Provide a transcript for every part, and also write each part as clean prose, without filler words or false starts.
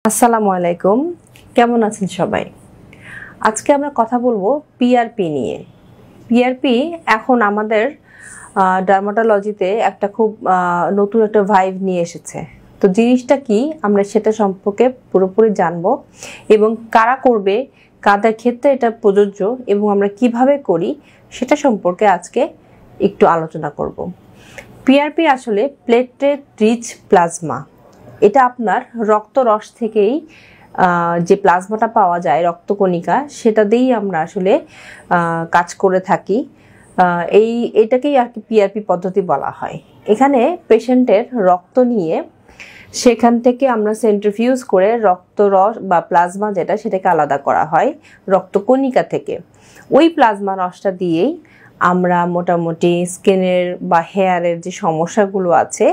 আসসালামু আলাইকুম, কেমন আছেন সবাই? আজকে আমরা কথা বলবো পিআরপি নিয়ে। পিআরপি এখন আমাদের ডার্মাটোলজিতে একটা খুব নতুন একটা ভাইব নিয়ে এসেছে। তো জিনিসটা কি আমরা সেটা সম্পর্কে পুরোপুরি জানবো এবং কারা করবে, কাদের ক্ষেত্রে এটা প্রযোজ্য এবং আমরা কিভাবে করি সেটা সম্পর্কে আজকে একটু আলোচনা করব। পিআরপি আসলে প্লেটলেট রিচ প্লাজমা। এটা আপনার রক্তরস থেকেই যে প্লাজমাটা পাওয়া যায়, রক্তকণিকা, সেটা দিয়েই আমরা আসলে কাজ করে থাকি। এটাকেই আর কি পিআরপি পদ্ধতি বলা হয়। এখানে পেশেন্টের রক্ত নিয়ে সেখান থেকে আমরা সেন্ট্রিফিউজ করে রক্তরস বা প্লাজমা যেটা সেটাকে আলাদা করা হয় রক্তকণিকা থেকে। ওই প্লাজমা রসটা দিয়েই আমরা মোটামুটি স্কিনের বা হেয়ারের যে সমস্যাগুলো আছে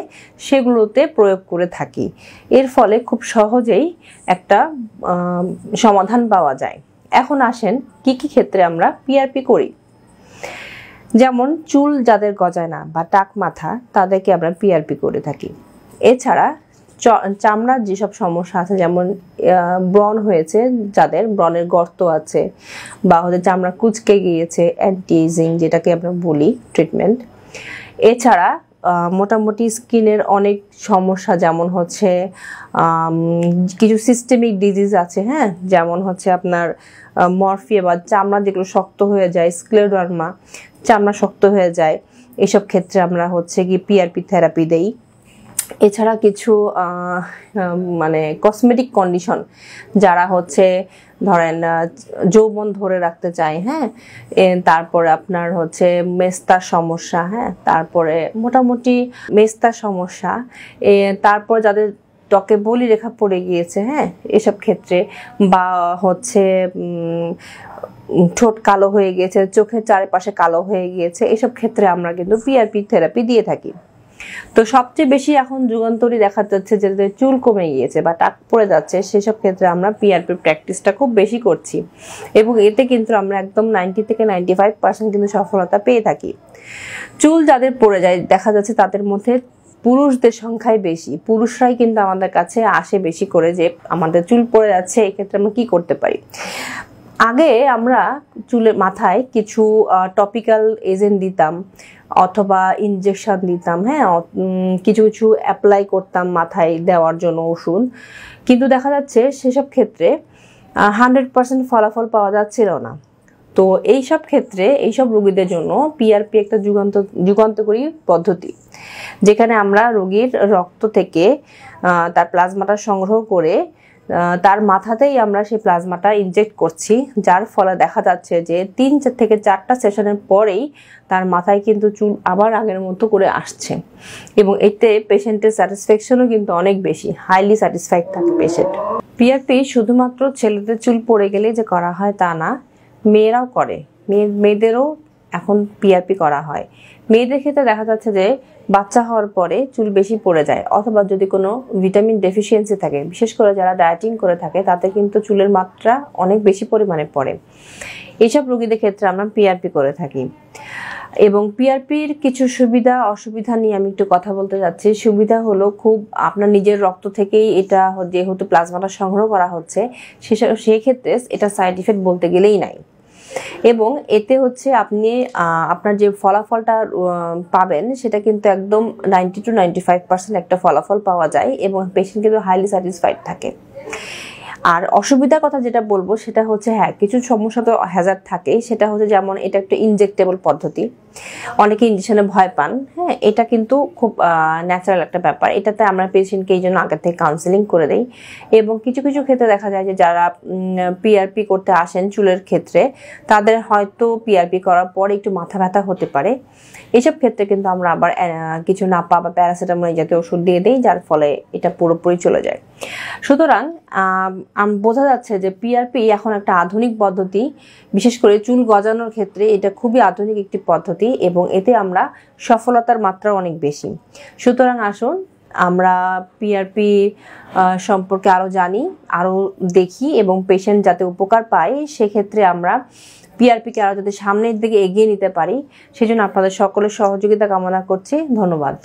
সেগুলোতে প্রয়োগ করে থাকি। এর ফলে খুব সহজেই একটা সমাধান পাওয়া যায়। এখন আসেন কি কি ক্ষেত্রে আমরা পিআরপি করি। যেমন চুল যাদের গজায় না বা টাক মাথা, তাদেরকে আমরা পিআরপি করে থাকি। এছাড়া চামড়ার যেসব সমস্যা আছে, যেমন ব্রণ হয়েছে, যাদের ব্রণের গর্ত আছে বা হচ্ছে চামড়া কুঁচকে গিয়েছে, অ্যান্টি এজিং যেটাকে আমরা বলি ট্রিটমেন্ট। এছাড়া মোটামুটি স্কিনের অনেক সমস্যা, যেমন হচ্ছে কিছু সিস্টেমিক ডিজিজ আছে, হ্যাঁ, যেমন হচ্ছে আপনার মরফিয়া বা চামড়া যেগুলো শক্ত হয়ে যায়, স্ক্লেরোডার্মা, চামড়া শক্ত হয়ে যায়, এসব ক্ষেত্রে আমরা হচ্ছে কি পিআরপি থেরাপি দেই। এছাড়া কিছু মানে কসমেটিক কন্ডিশন, যারা হচ্ছে ধরেন যৌবন ধরে রাখতে চায়, হ্যাঁ, তারপরে আপনার হচ্ছে মেস্তার সমস্যা, হ্যাঁ, তারপরে মোটামুটি মেস্তার সমস্যা, তারপর যাদের ত্বকে বলি রেখা পড়ে গিয়েছে, হ্যাঁ, এসব ক্ষেত্রে, বা হচ্ছে ঠোঁট কালো হয়ে গিয়েছে, চোখের চারপাশে কালো হয়ে গিয়েছে, এসব ক্ষেত্রে আমরা কিন্তু পিআরপি থেরাপি দিয়ে থাকি। তো সবচেয়ে বেশি এখন যুগান্তরী দেখা যাচ্ছে যে চুল কমে গিয়েছে বা টাক পড়ে যাচ্ছে, সেসব ক্ষেত্রে আমরা পিআরপি প্র্যাকটিসটা খুব বেশি করছি এবং এতে কিন্তু আমরা একদম 90 থেকে 95% কিন্তু সফলতা পেয়ে থাকি। চুল যাদের পড়ে যায় দেখা যাচ্ছে তাদের মধ্যে পুরুষদের সংখ্যাই বেশি। পুরুষরাই কিন্তু আমাদের কাছে আসে বেশি করে যে আমাদের চুল পড়ে যাচ্ছে, এক্ষেত্রে আমরা কি করতে পারি। আগে আমরা চুলের মাথায় কিছু টপিক্যাল এজেন্ট দিতাম অথবা ইনজেকশন দিতাম, হ্যাঁ, কিছু কিছু অ্যাপ্লাই করতাম মাথায় দেওয়ার জন্য ওষুধ, কিন্তু দেখা যাচ্ছে সেসব ক্ষেত্রে 100% ফলাফল পাওয়া যাচ্ছিল না। তো এইসব ক্ষেত্রে এইসব রোগীদের জন্য পিআরপি একটা যুগান্তকারী পদ্ধতি, যেখানে আমরা রোগীর রক্ত থেকে তার প্লাজমাটা সংগ্রহ করে তার মাথাতেই আমরা সেই প্লাজমাটা ইনজেক্ট করছি, যার ফলে দেখা যাচ্ছে যে 3 থেকে 4টা সেশনের পরেই তার মাথায় কিন্তু চুল আবার আগের মতো করে আসছে এবং এতে পেশেন্টের স্যাটিসফ্যাকশনও কিন্তু অনেক বেশি, হাইলি স্যাটিসফাইড থাকে পেশেন্ট। পিআরপি শুধুমাত্র ছেলেদের চুল পড়ে গেলে যে করা হয় তা না, মেয়েরাও করে, মেয়েদেরও এখন পিআরপি করা হয়। মেয়েদের ক্ষেত্রে দেখা যাচ্ছে যে বাচ্চা হওয়ার পরে চুল বেশি পড়ে যায় অথবা যদি কোনো ভিটামিন ডেফিসিয়েন্সি থাকে, বিশেষ করে যারা ডায়েটিং করে থাকে, তাতে কিন্তু চুলের মাত্রা অনেক বেশি পরিমাণে পড়ে। এইসব রোগীদের ক্ষেত্রে আমরা পিআরপি করে থাকি এবং পিআরপির কিছু সুবিধা অসুবিধা নিয়ে আমি একটু কথা বলতে যাচ্ছি। সুবিধা হলো খুব আপনার নিজের রক্ত থেকেই এটা যেহেতু প্লাজমাটা সংগ্রহ করা হচ্ছে, সেক্ষেত্রে এটা সাইড ইফেক্ট বলতে গেলেই নাই এবং এতে হচ্ছে আপনি আপনার যে ফলাফলটা পাবেন সেটা কিন্তু একদম 90 to 95% একটা ফলাফল পাওয়া যায় এবং পেশেন্ট কিন্তু হাইলি স্যাটিসফাইড থাকে। আর অসুবিধার কথা যেটা বলবো সেটা হচ্ছে, হ্যাঁ, কিছু সমস্যা তো হ্যাজার্ড থাকে, সেটা হচ্ছে যেমন এটা একটা ইনজেক্টেবল পদ্ধতি, অনেকে ইনজেকশনে ভয় পান, হ্যাঁ, এটা কিন্তু খুব ন্যাচারাল একটা ব্যাপার। এটাতে আমরা পেশেন্টকে এই জন্য আগে থেকে কাউন্সেলিং করে দেই এবং কিছু কিছু ক্ষেত্রে দেখা যায় যে যারা পিআরপি করতে আসেন চুলের ক্ষেত্রে, তাদের হয়তো পিআরপি করার পরে একটু মাথা ব্যথা হতে পারে। এইসব ক্ষেত্রে কিন্তু আমরা আবার কিছু নাপা বা প্যারাসিটামল এই জাতীয় ওষুধ দিয়ে দিই, যার ফলে এটা পুরোপুরি চলে যায়। সুতরাং বোঝা যাচ্ছে যে পিআরপি এখন একটা আধুনিক পদ্ধতি, বিশেষ করে চুল গজানোর ক্ষেত্রে এটা খুবই আধুনিক একটি পদ্ধতি এবং এতে আমরা সফলতার মাত্রা অনেক বেশি। সুতরাং আসুন আমরা পিআরপি সম্পর্কে আরও জানি, আরও দেখি এবং পেশেন্ট যাতে উপকার পায়, সেক্ষেত্রে আমরা পিআরপিকে আরও যাতে সামনের দিকে এগিয়ে নিতে পারি, সেজন্য আপনাদের সকলের সহযোগিতা কামনা করছি। ধন্যবাদ।